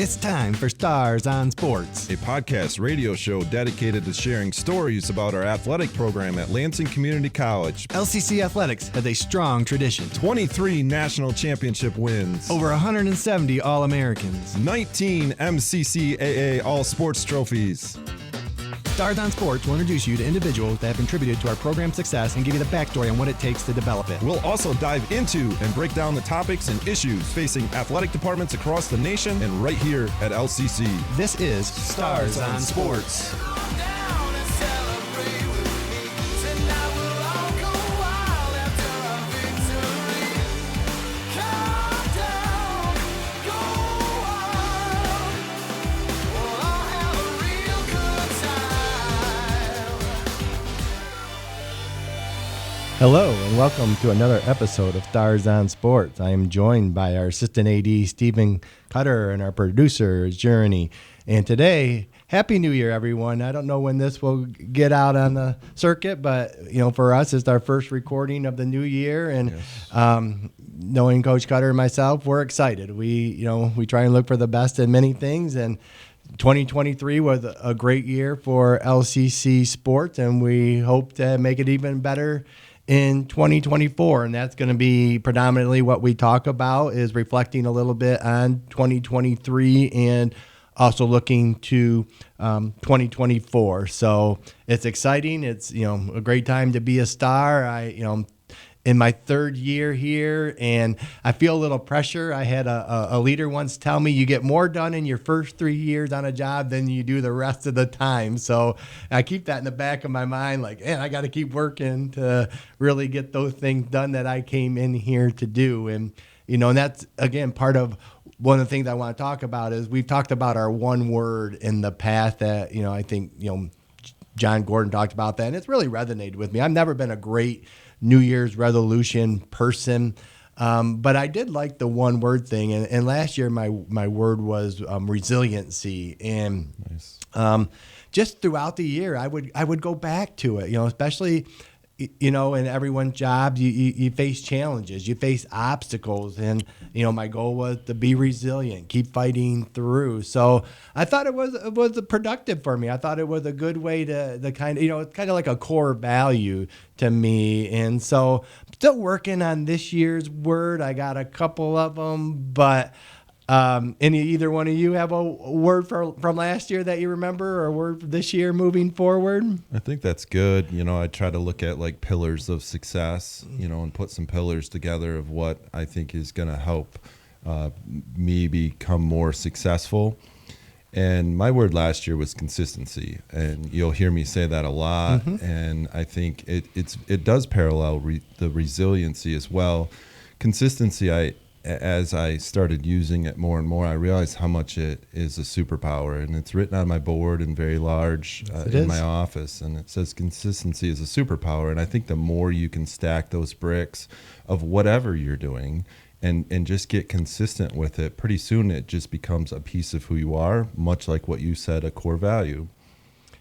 It's time for Stars on Sports, a podcast radio show dedicated to sharing stories about our athletic program at Lansing Community College. LCC Athletics has a strong tradition. 23 national championship wins. Over 170 All-Americans. 19 MCCAA All-Sports trophies. Stars on Sports will introduce you to individuals that have contributed to our program's success and give you the backstory on what it takes to develop it. We'll also dive into and break down the topics and issues facing athletic departments across the nation and right here at LCC. This is Stars on Sports. Hello and welcome to another episode of Stars on Sports. I am joined by our assistant AD, Stephen Cutter, and our producer, Journey. And today, Happy New Year, everyone. I don't know when this will get out on the circuit, but, for us, it's our first recording of the new year. And knowing Coach Cutter and myself, we're excited. We try and look for the best in many things, and 2023 was a great year for LCC sports, and we hope to make it even better in 2024, and that's going to be predominantly what we talk about, is reflecting a little bit on 2023 and also looking to 2024. So it's exciting. It's a great time to be a star. In my third year here, and I feel a little pressure. I had a leader once tell me you get more done in your first 3 years on a job than you do the rest of the time. So I keep that in the back of my mind, like, man, I got to keep working to really get those things done that I came in here to do. And, and that's, again, part of one of the things I want to talk about is we've talked about our one word in the past that, I think, John Gordon talked about that, and it's really resonated with me. I've never been a great New Year's resolution person, but I did like the one word thing. And last year, my word was resiliency. And nice. Just throughout the year, I would go back to it, especially, in everyone's job, you face challenges, you face obstacles. And, my goal was to be resilient, keep fighting through. So I thought it was productive for me. I thought it was a good way to kind of, it's kind of like a core value to me. And so still working on this year's word. I got a couple of them, but either one of you have a word from last year that you remember, or a word for this year moving forward? I think that's good. I try to look at like pillars of success, and put some pillars together of what I think is going to help me become more successful. And my word last year was consistency, and you'll hear me say that a lot. Mm-hmm. And I think it does parallel the resiliency as well. Consistency, as I started using it more and more, I realized how much it is a superpower, and it's written on my board in very large in my office, and it says consistency is a superpower. And I think the more you can stack those bricks of whatever you're doing and just get consistent with it, pretty soon it just becomes a piece of who you are, much like what you said, a core value.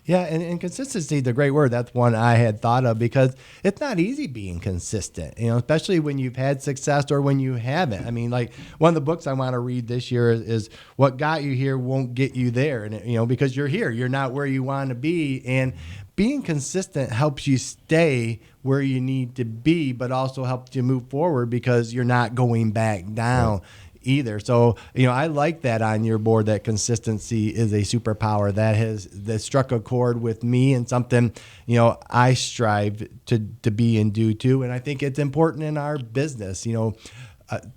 Yeah, and consistency is a great word. That's one I had thought of, because it's not easy being consistent, especially when you've had success or when you haven't. I mean, like, one of the books I want to read this year is What Got You Here Won't Get You There. And, because you're here, you're not where you want to be. And being consistent helps you stay where you need to be, but also helps you move forward because you're not going back down. Right. Either. So, I like that on your board, that consistency is a superpower that struck a chord with me, and something, I strive to be and do too. And I think it's important in our business,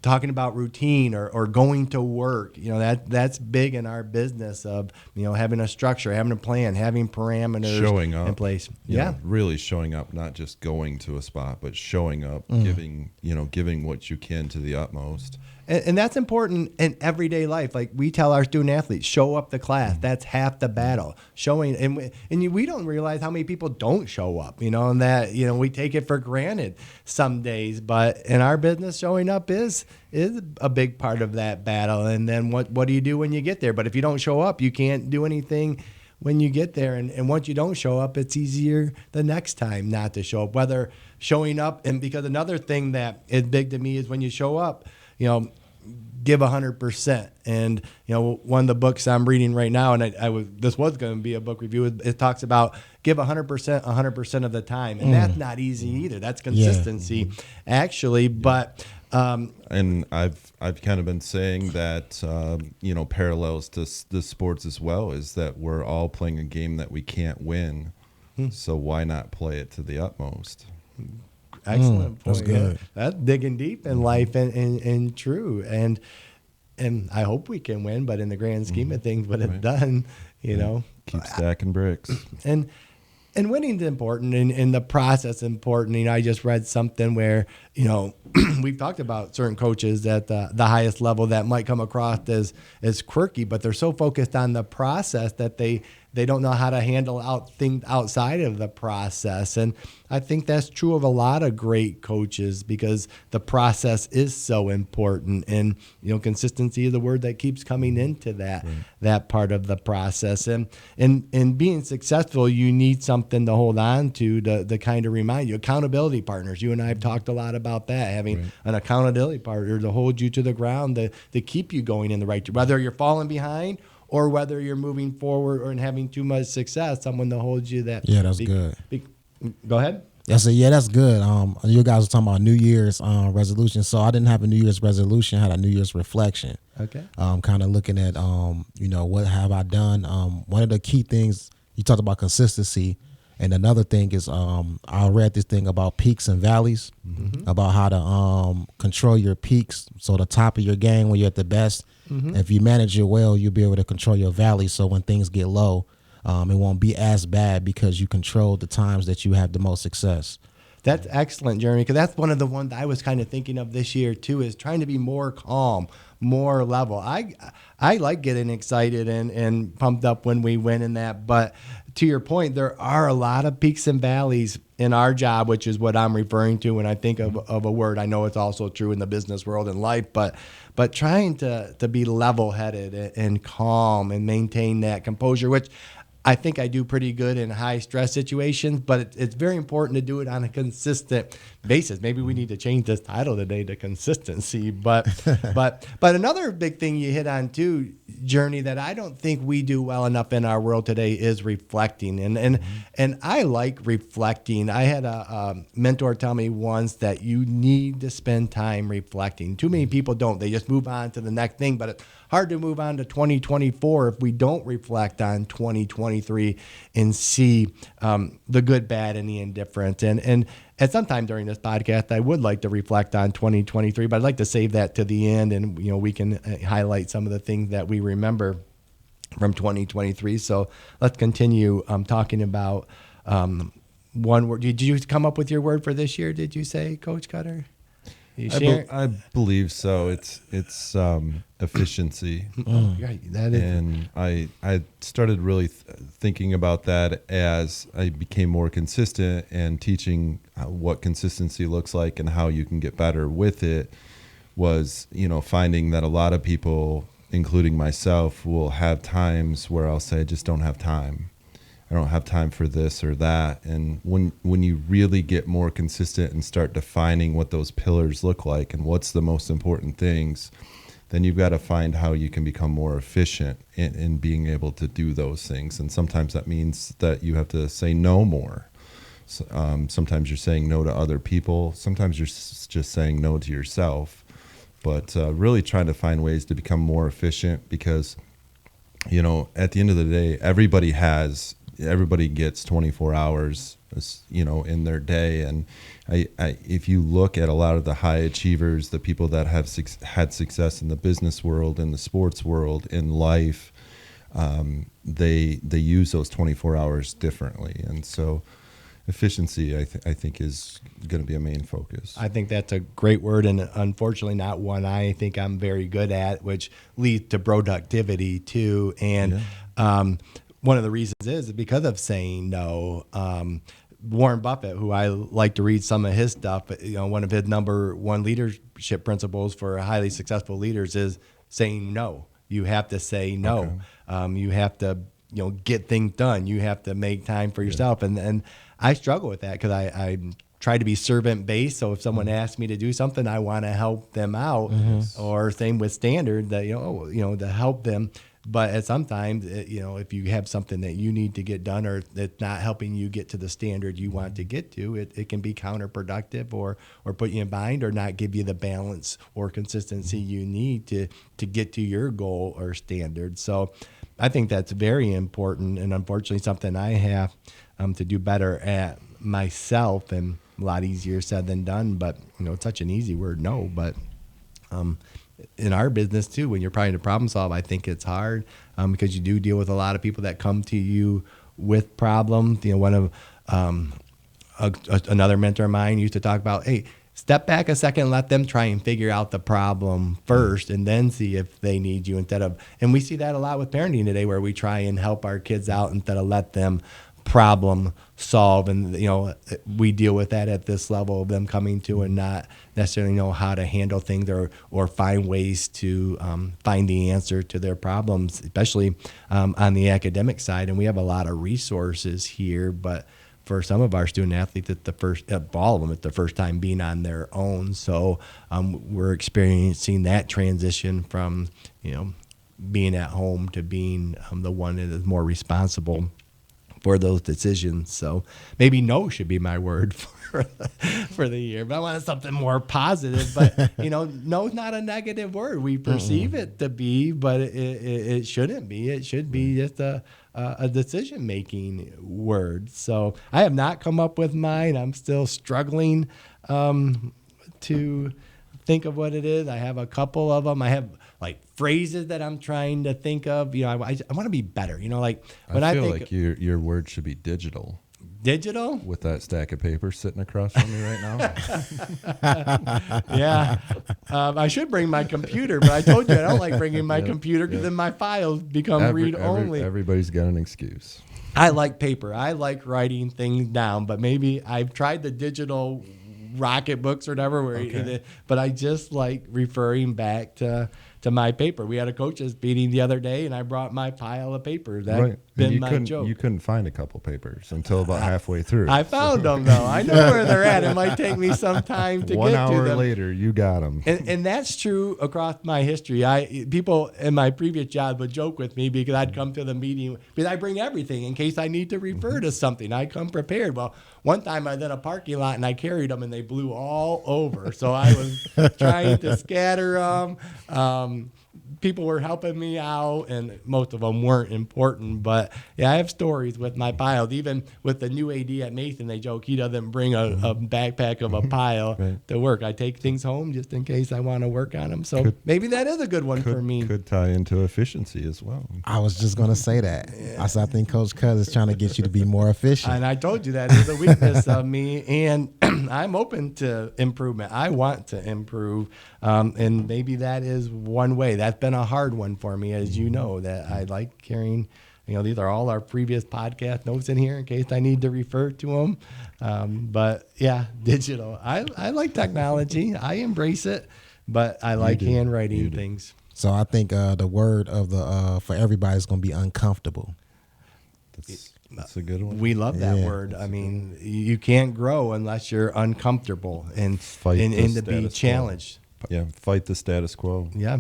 talking about routine or going to work, that's big in our business of, having a structure, having a plan, having parameters showing up in place. Really showing up, not just going to a spot, but showing up, giving what you can to the utmost. And that's important in everyday life. Like we tell our student athletes, show up to class. That's half the battle. Showing, and we don't realize how many people don't show up, and that, we take it for granted some days. But in our business, showing up is a big part of that battle. And then what do you do when you get there? But if you don't show up, you can't do anything when you get there. And once you don't show up, it's easier the next time not to show up, whether showing up. And because another thing that is big to me is when you show up, give 100%. And, one of the books I'm reading right now, and this was going to be a book review, it talks about give 100% of the time. And that's not easy either. That's consistency, actually. But, and I've kind of been saying that, parallels to the sports as well is that we're all playing a game that we can't win. So why not play it to the utmost? Excellent point. That's good. That's digging deep in life and true. And I hope we can win, but in the grand scheme of things, what it's done, Keep stacking bricks. And winning's important, and the process important. I just read something where, we've talked about certain coaches at the highest level that might come across as quirky, but they're so focused on the process that they don't know how to handle things outside of the process. And I think that's true of a lot of great coaches because the process is so important. And, consistency is the word that keeps coming into that part of the process. And being successful, you need something to hold on to kind of remind you. Accountability partners. You and I have talked a lot about that, having an accountability partner to hold you to the ground, to keep you going in the right direction, whether you're falling behind or whether you're moving forward or having too much success, someone that holds you that. Yeah, that's good. Go ahead. That's good. You guys were talking about New Year's resolution. So I didn't have a New Year's resolution. I had a New Year's reflection. Okay. Kind of looking at, what have I done? One of the key things, you talked about consistency. And another thing is I read this thing about peaks and valleys, about how to control your peaks. So the top of your game when you're at the best, if you manage it well, you'll be able to control your valleys. So when things get low, it won't be as bad because you control the times that you have the most success. That's excellent, Jeremy, because that's one of the ones I was kind of thinking of this year, too, is trying to be more calm, more level. I like getting excited and pumped up when we win in that. But to your point, there are a lot of peaks and valleys in our job, which is what I'm referring to when I think of a word. I know it's also true in the business world and life, but trying to be level-headed and calm and maintain that composure, which I think I do pretty good in high stress situations, but it's very important to do it on a consistent basis. Maybe we need to change this title today to consistency. But another big thing you hit on too, Journey, that I don't think we do well enough in our world today is reflecting. And I like reflecting. I had a mentor tell me once that you need to spend time reflecting. Too many people don't. They just move on to the next thing, but it's hard to move on to 2024 if we don't reflect on 2023 and see the good, bad, and the indifferent. And at some time during this podcast, I would like to reflect on 2023, but I'd like to save that to the end, and we can highlight some of the things that we remember from 2023. So let's continue talking about one word. Did you come up with your word for this year? Did you say, Coach Cutter? I believe so. It's efficiency. Right, that is. And I started really thinking about that as I became more consistent and teaching what consistency looks like and how you can get better with it. Was finding that a lot of people, including myself, will have times where I'll say I just don't have time. I don't have time for this or that. And when you really get more consistent and start defining what those pillars look like and what's the most important things, then you've got to find how you can become more efficient in being able to do those things. And sometimes that means that you have to say no more. Sometimes you're saying no to other people. Sometimes you're just saying no to yourself. But really trying to find ways to become more efficient because, at the end of the day, everybody gets 24 hours, in their day. And if you look at a lot of the high achievers, the people that have had success in the business world, in the sports world, in life, they use those 24 hours differently. And so efficiency, I think, is going to be a main focus. I think that's a great word, and unfortunately not one I think I'm very good at, which leads to productivity too. And one of the reasons is because of saying no. Warren Buffett, who I like to read some of his stuff, one of his number one leadership principles for highly successful leaders is saying no. You have to say no. Okay. You have to, get things done. You have to make time for yourself. And I struggle with that because I try to be servant based. So if someone asks me to do something, I want to help them out. Or same with standard, that to help them. But sometimes, if you have something that you need to get done, or it's not helping you get to the standard you want to get to, it can be counterproductive, or put you in bind, or not give you the balance or consistency you need to get to your goal or standard. So I think that's very important, and unfortunately something I have to do better at myself, and a lot easier said than done. But it's such an easy word, no. But in our business too, when you're trying to problem solve, I think it's hard because you do deal with a lot of people that come to you with problems. One of another mentor of mine used to talk about, hey, step back a second, let them try and figure out the problem first, and then see if they need you, and we see that a lot with parenting today, where we try and help our kids out instead of let them problem solve. And we deal with that at this level of them coming to and not necessarily know how to handle things, or find ways to find the answer to their problems, especially on the academic side. And we have a lot of resources here, but for some of our student athletes, all of them, it's the first time being on their own. So we're experiencing that transition from being at home to being the one that is more responsible for those decisions. So maybe no should be my word for the year, but I wanted something more positive. But no's not a negative word. We perceive it to be, but it shouldn't be. It should be just a decision making word. So I have not come up with mine. I'm still struggling to think of what it is. I have a couple of them. I have phrases that I'm trying to think of. I want to be better. When I feel like your word should be digital. Digital? With that stack of paper sitting across from me right now. Yeah. I should bring my computer, but I told you I don't like bringing my computer because then my files become read only. Everybody's got an excuse. I like paper. I like writing things down, but maybe I've tried the digital rocket books or whatever, but I just like referring back to my paper. We had a coaches meeting the other day, and I brought my pile of papers. That's been my joke. You couldn't find a couple papers until about halfway through. I found them, though. I know where they're at. It might take me some time to get to them. 1 hour later, you got them. And that's true across my history. People in my previous job would joke with me because I'd come to the meeting, because I bring everything in case I need to refer to something. I come prepared. Well, one time I was in a parking lot, and I carried them, and they blew all over. So I was trying to scatter them. People were helping me out, and most of them weren't important. But yeah, I have stories with my piles. Even with the new AD at Mason, they joke he doesn't bring a backpack of a pile to work. I take things home just in case I want to work on them. So maybe that is a good one for me. Could tie into efficiency as well. I was just going to say that. Yeah. I think Coach Cuz is trying to get you to be more efficient. And I told you that is a weakness of me, and I'm open to improvement. I want to improve, and maybe that is one way. That's been a hard one for me, as you know, that I like carrying. These are all our previous podcast notes in here in case I need to refer to them. But yeah, digital. I like technology. I embrace it, but I like handwriting things. So I think the word of the for everybody is going to be uncomfortable. That's a good one. We love that word. I mean, you can't grow unless you're uncomfortable and to be challenged. Yeah, fight the status quo. Yeah,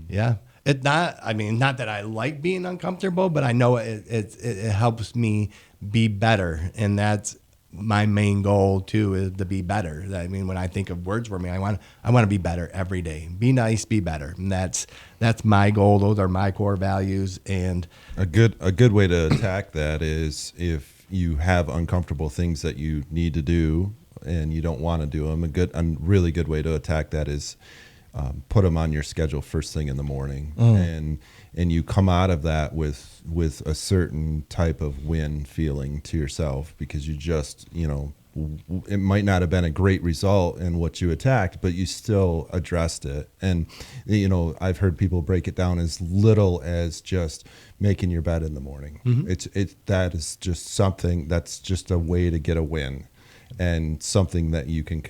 yeah. It's not. I mean, not that I like being uncomfortable, but I know it helps me be better, and that's my main goal too, is to be better. I mean, when I think of words for me, I want to be better every day. Be nice, be better, and that's my goal. Those are my core values. And a good way to attack that is if you have uncomfortable things that you need to do and you don't want to do them. A really good way to attack that is put them on your schedule first thing in the morning, and you come out of that with a certain type of win feeling to yourself, because you just, it might not have been a great result in what you attacked, but you still addressed it. And I've heard people break it down as little as just making your bed in the morning. That is just something that's just a way to get a win, and something that you can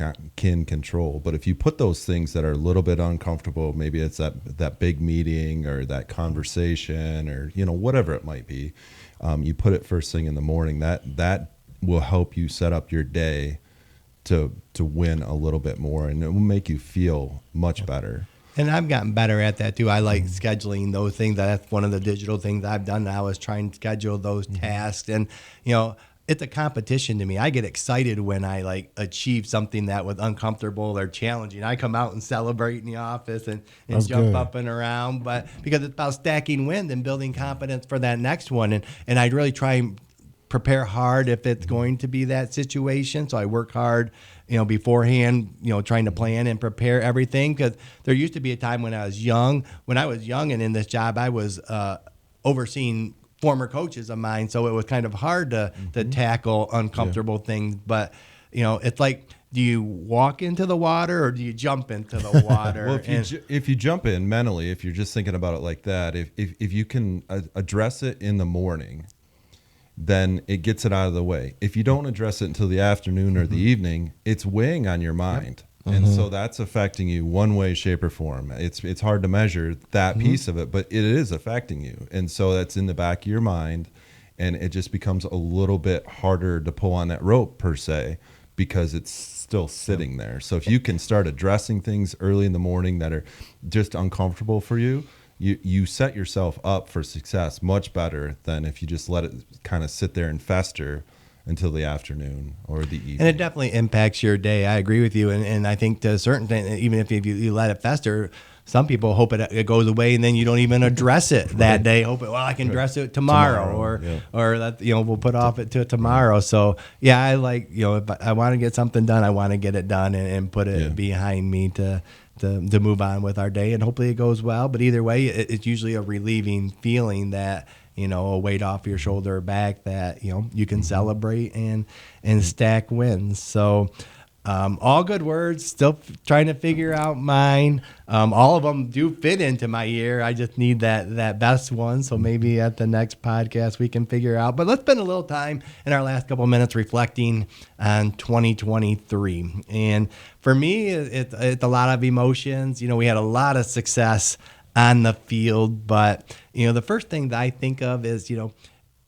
control. But if you put those things that are a little bit uncomfortable, maybe it's that big meeting or that conversation or whatever it might be, you put it first thing in the morning, that will help you set up your day to win a little bit more, and it will make you feel much better. And I've gotten better at that too. I like scheduling those things. That's one of the digital things I've done now, is trying to schedule those tasks. And, it's a competition to me. I get excited when I achieve something that was uncomfortable or challenging. I come out and celebrate in the office and jump up and around, but because it's about stacking wins and building confidence for that next one. And I really try and prepare hard if it's going to be that situation. So I work hard, beforehand, trying to plan and prepare everything. Because there used to be a time when I was young and in this job, I was overseeing former coaches of mine. So it was kind of hard to tackle uncomfortable things. But, it's like, do you walk into the water or do you jump into the water? Well, if you jump in mentally, if you're just thinking about it like that, if you can address it in the morning, then it gets it out of the way. If you don't address it until the afternoon or the evening, it's weighing on your mind. Yep. And so that's affecting you one way, shape, or form. It's hard to measure that piece of it, but it is affecting you. And so that's in the back of your mind, and it just becomes a little bit harder to pull on that rope, per se, because it's still sitting there. So if you can start addressing things early in the morning that are just uncomfortable for you, you set yourself up for success much better than if you just let it kind of sit there and fester until the afternoon or the evening. And it definitely impacts your day. I agree with you. And I think to a certain thing, even if you let it fester, some people hope it goes away and then you don't even address it that day. Hope I can address it tomorrow. Or that, we'll put off it to tomorrow. So yeah, I if I want to get something done, I want to get it done and put it behind me to move on with our day, and hopefully it goes well. But either way, it's usually a relieving feeling that, a weight off your shoulder or back that, you can celebrate and stack wins. So all good words, still trying to figure out mine. All of them do fit into my year. I just need that best one. So maybe at the next podcast we can figure out. But let's spend a little time in our last couple of minutes reflecting on 2023. And for me, it's a lot of emotions. We had a lot of success on the field, but the first thing that I think of is,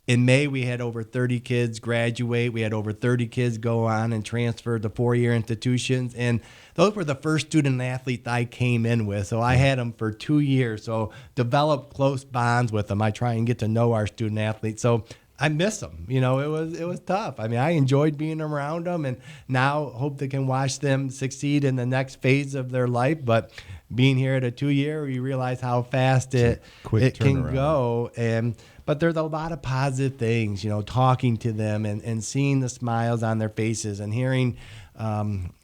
in May, we had over 30 kids graduate. We had over 30 kids go on and transfer to four-year institutions. And those were the first student athletes I came in with. So I had them for 2 years. So developed close bonds with them. I try and get to know our student athletes. So I miss them. It was tough. I mean, I enjoyed being around them, and now hope they can watch them succeed in the next phase of their life. But being here at a 2-year, you realize how fast it can go. But there's a lot of positive things, talking to them and seeing the smiles on their faces and hearing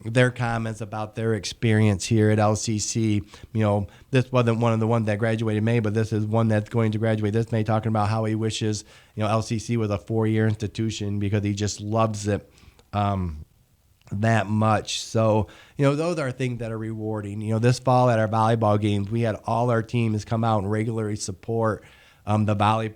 their comments about their experience here at LCC. This wasn't one of the ones that graduated in May, but this is one that's going to graduate this May, talking about how he wishes, LCC was a 4-year institution because he just loves it that much. So, those are things that are rewarding. This fall at our volleyball games, we had all our teams come out and regularly support the volley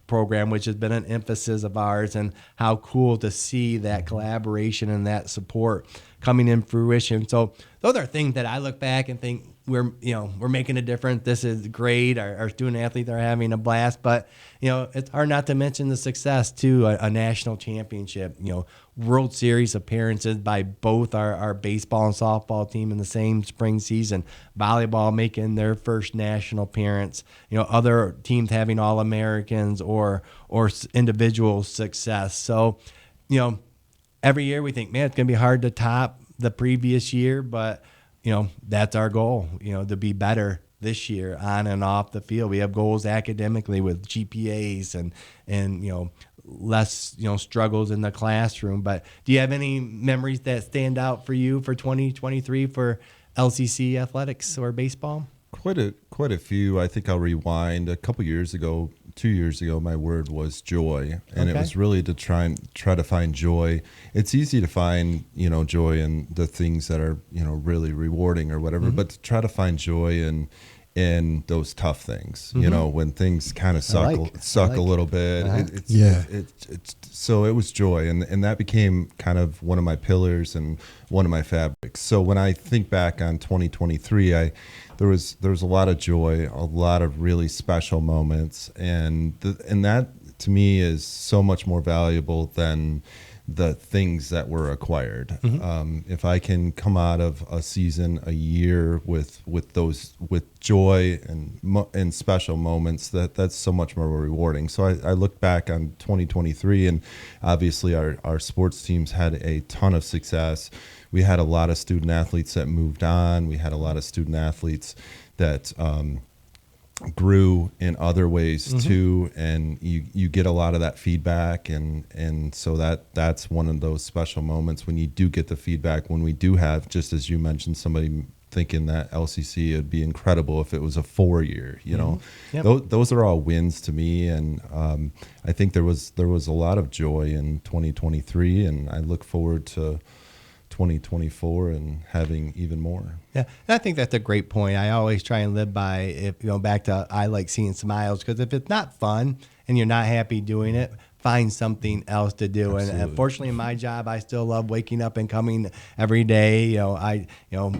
program, which has been an emphasis of ours, and how cool to see that collaboration and that support coming in fruition. So those are things that I look back and think we're making a difference. This is great. Our student athletes are having a blast, but it's hard not to mention the success too. A national championship, World Series appearances by both our baseball and softball team in the same spring season. Volleyball making their first national appearance. Other teams having All-Americans or individual success. So, every year we think, man, it's going to be hard to top the previous year, but that's our goal, to be better this year on and off the field. We have goals academically with GPAs and less, struggles in the classroom. But do you have any memories that stand out for you for 2023 for LCC athletics or baseball? Quite a few. I think I'll rewind. A couple years ago, 2 years ago, my word was joy, and it was really to try to find joy. It's easy to find joy in the things that are really rewarding or whatever, but to try to find joy in those tough things, when things kind of suck a little bit. So it was joy, and that became kind of one of my pillars and one of my fabrics. So when I think back on 2023, there was a lot of joy, a lot of really special moments, and that to me is so much more valuable than the things that were acquired. If I can come out of a season, a year with joy and special moments, that's so much more rewarding. So I look back on 2023, and obviously our sports teams had a ton of success. We had a lot of student athletes that moved on. We had a lot of student athletes that grew in other ways too, and you get a lot of that feedback, and so that's one of those special moments when you do get the feedback, when we do have, just as you mentioned, somebody thinking that LCC, it'd be incredible if it was a 4-year, those are all wins to me, and I think there was a lot of joy in 2023, and I look forward to 2024 and having even more. Yeah, and I think that's a great point. I always try and live by, back to, I like seeing smiles, because if it's not fun and you're not happy doing it, find something else to do. Absolutely. And fortunately, in my job, I still love waking up and coming every day.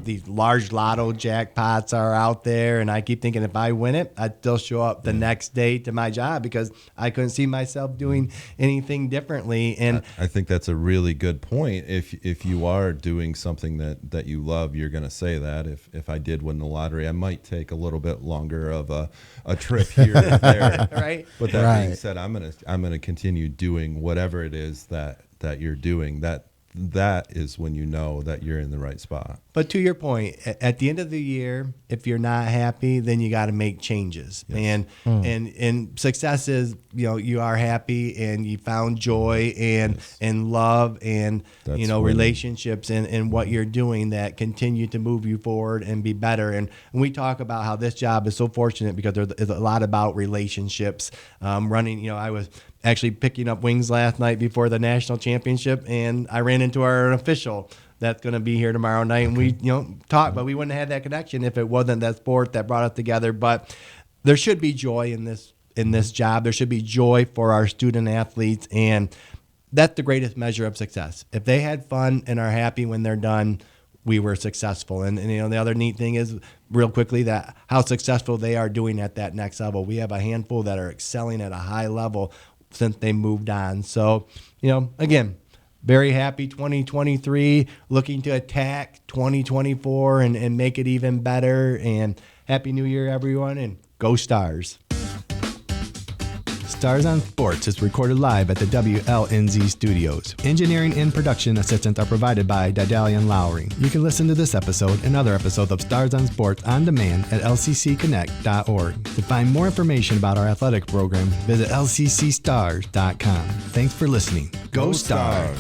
These large lotto jackpots are out there, and I keep thinking if I win it, I'd still show up the next day to my job, because I couldn't see myself doing anything differently. And I think that's a really good point. If you are doing something that you love, you're going to say that. If I did win the lottery, I might take a little bit longer of a trip here and there. Right. But that being said, I'm gonna continue doing whatever it is that you're doing. That is when you know that you're in the right spot. But to your point, at the end of the year, if you're not happy, then you got to make changes. Yes. And success is, you are happy and you found joy and love and relationships and what you're doing that continue to move you forward and be better. And we talk about how this job is so fortunate because there's a lot about relationships. Running, I was actually picking up wings last night before the national championship, and I ran into our official that's going to be here tomorrow night. And we, talked, but we wouldn't have had that connection if it wasn't that sport that brought us together. But there should be joy in this job. There should be joy for our student athletes, and that's the greatest measure of success. If they had fun and are happy when they're done, we were successful. And the other neat thing is, real quickly, that how successful they are doing at that next level. We have a handful that are excelling at a high level since they moved on. So, again, very happy 2023, looking to attack 2024 and make it even better. And Happy New Year, everyone, and go Stars. Stars on Sports is recorded live at the WLNZ studios. Engineering and production assistance are provided by Didalian Lowry. You can listen to this episode and other episodes of Stars on Sports on demand at lccconnect.org. To find more information about our athletic program, visit lccstars.com. Thanks for listening. Go Stars!